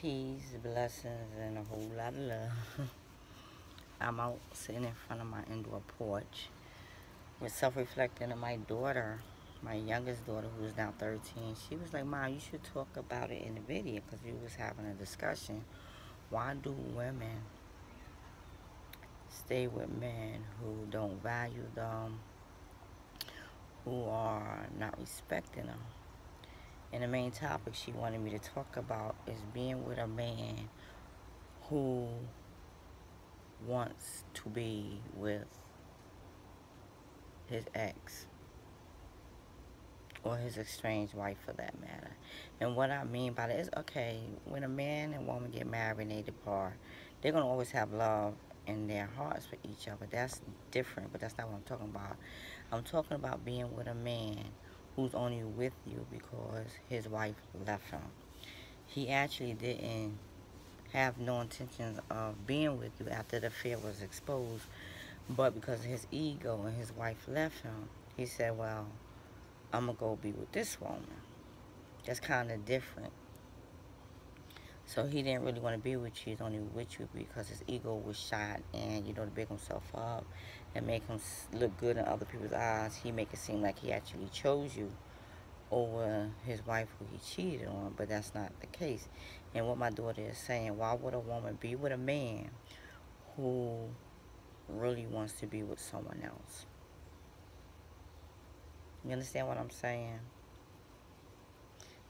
Peace, blessings, and a whole lot of love. I'm out sitting in front of my indoor porch with self reflecting on my daughter, my youngest daughter, who is now 13. She was like, Mom, you should talk about it in the video because we was having a discussion. Why do women stay with men who don't value them, who are not respecting them? And the main topic she wanted me to talk about is being with a man who wants to be with his ex or his estranged wife for that matter. And what I mean by that is, okay, when a man and woman get married and they depart, they're going to always have love in their hearts for each other. That's different, but that's not what I'm talking about. I'm talking about being with a man who's only with you because his wife left him. He actually didn't have no intentions of being with you after the affair was exposed, but because of his ego and his wife left him, he said, well, I'm going to go be with this woman. That's kind of different. So he didn't really want to be with you. He's only with you because his ego was shot, and, to big himself up and make him look good in other people's eyes, he make it seem like he actually chose you over his wife who he cheated on, but that's not the case. And what my daughter is saying, why would a woman be with a man who really wants to be with someone else? You understand what I'm saying?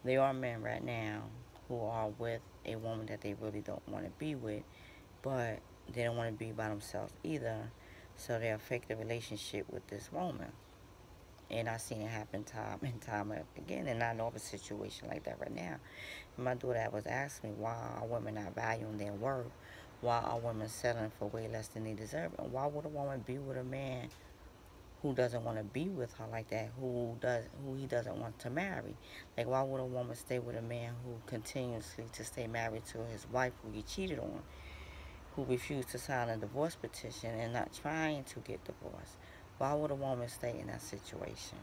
There are men right now who are with a woman that they really don't want to be with, but they don't want to be by themselves either, so they'll fake the relationship with this woman. And I've seen it happen time and time again, and I know of a situation like that right now. And my daughter was asking me, why are women not valuing their worth? Why are women settling for way less than they deserve? And why would a woman be with a man who doesn't want to be with her like that, who he doesn't want to marry? Like, why would a woman stay with a man who continuously to stay married to his wife who he cheated on, who refused to sign a divorce petition and not trying to get divorced? Why would a woman stay in that situation?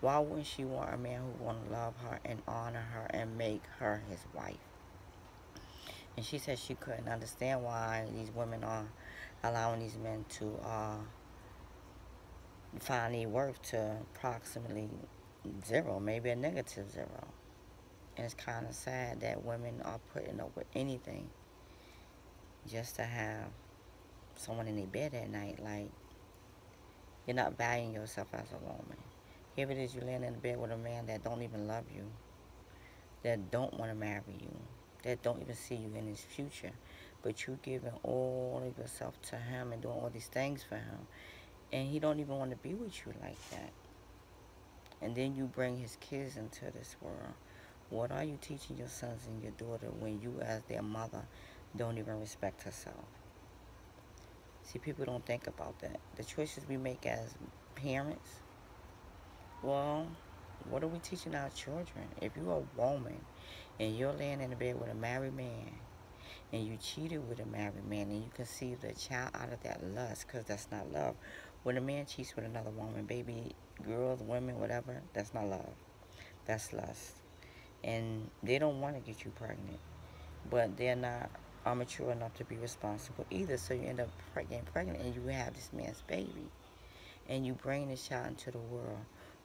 Why wouldn't she want a man who want to love her and honor her and make her his wife? And she said she couldn't understand why these women are allowing these men to find their worth to approximately zero, maybe a negative zero. And it's kind of sad that women are putting up with anything just to have someone in their bed at night. Like, you're not valuing yourself as a woman. Here it is, you laying in the bed with a man that don't even love you, that don't want to marry you, that don't even see you in his future. But you giving all of yourself to him and doing all these things for him. And he don't even want to be with you like that. And then you bring his kids into this world. What are you teaching your sons and your daughter when you as their mother don't even respect herself? See, people don't think about that. The choices we make as parents, well, what are we teaching our children? If you're a woman and you're laying in the bed with a married man and you cheated with a married man and you conceived a child out of that lust, because that's not love. When a man cheats with another woman, baby, girls, women, whatever, that's not love. That's lust. And they don't want to get you pregnant, but they're not mature enough to be responsible either. So you end up getting pregnant and you have this man's baby. And you bring this child into the world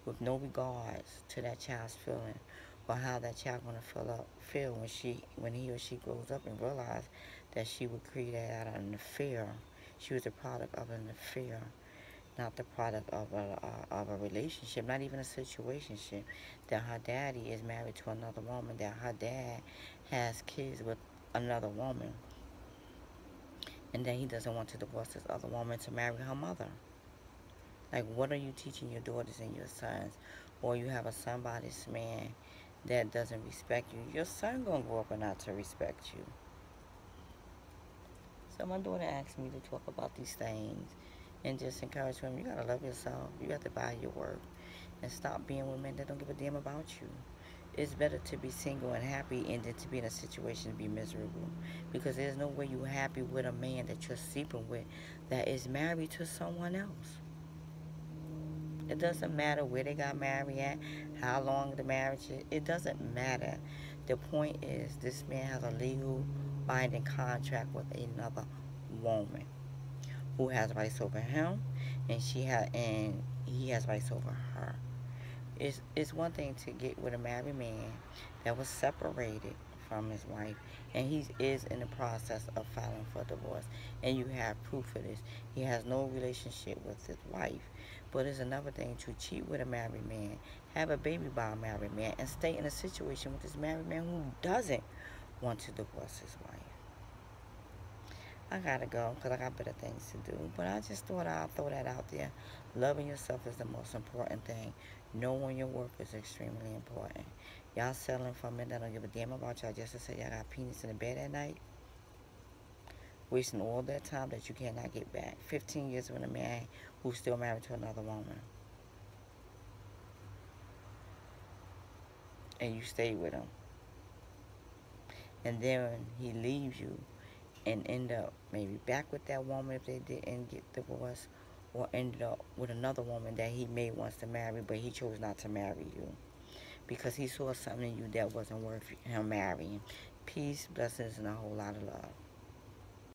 with no regards to that child's feeling or how that child gonna feel when he or she grows up and realize that she was created out of an affair. She was a product of an affair, not the product of a relationship, not even a situationship. That her daddy is married to another woman, that her dad has kids with another woman, and that he doesn't want to divorce this other woman to marry her mother. Like, what are you teaching your daughters and your sons? Or you have a son by this man that doesn't respect you. Your son gonna grow up and not to respect you. So my daughter asked me to talk about these things and just encourage women. You gotta love yourself. You got to value your worth and stop being with men that don't give a damn about you. It's better to be single and happy and than to be in a situation to be miserable. Because there's no way you're happy with a man that you're sleeping with that is married to someone else. It doesn't matter where they got married at, how long the marriage is. It doesn't matter. The point is, this man has a legal binding contract with another woman who has rights over him, and he has rights over her. It's one thing to get with a married man that was separated from his wife, and he is in the process of filing for divorce, and you have proof of this. He has no relationship with his wife. But it's another thing to cheat with a married man, have a baby by a married man, and stay in a situation with this married man who doesn't want to divorce his wife. I gotta go because I got better things to do. But I just thought I'd throw that out there. Loving yourself is the most important thing. Knowing your worth is extremely important. Y'all settling for men that don't give a damn about y'all just to say y'all got penis in the bed at night. Wasting all that time that you cannot get back. 15 years with a man who's still married to another woman. And you stay with him. And then he leaves you and end up maybe back with that woman if they didn't get divorced, or ended up with another woman that he may wants to marry, but he chose not to marry you because he saw something in you that wasn't worth him marrying. Peace, blessings, and a whole lot of love.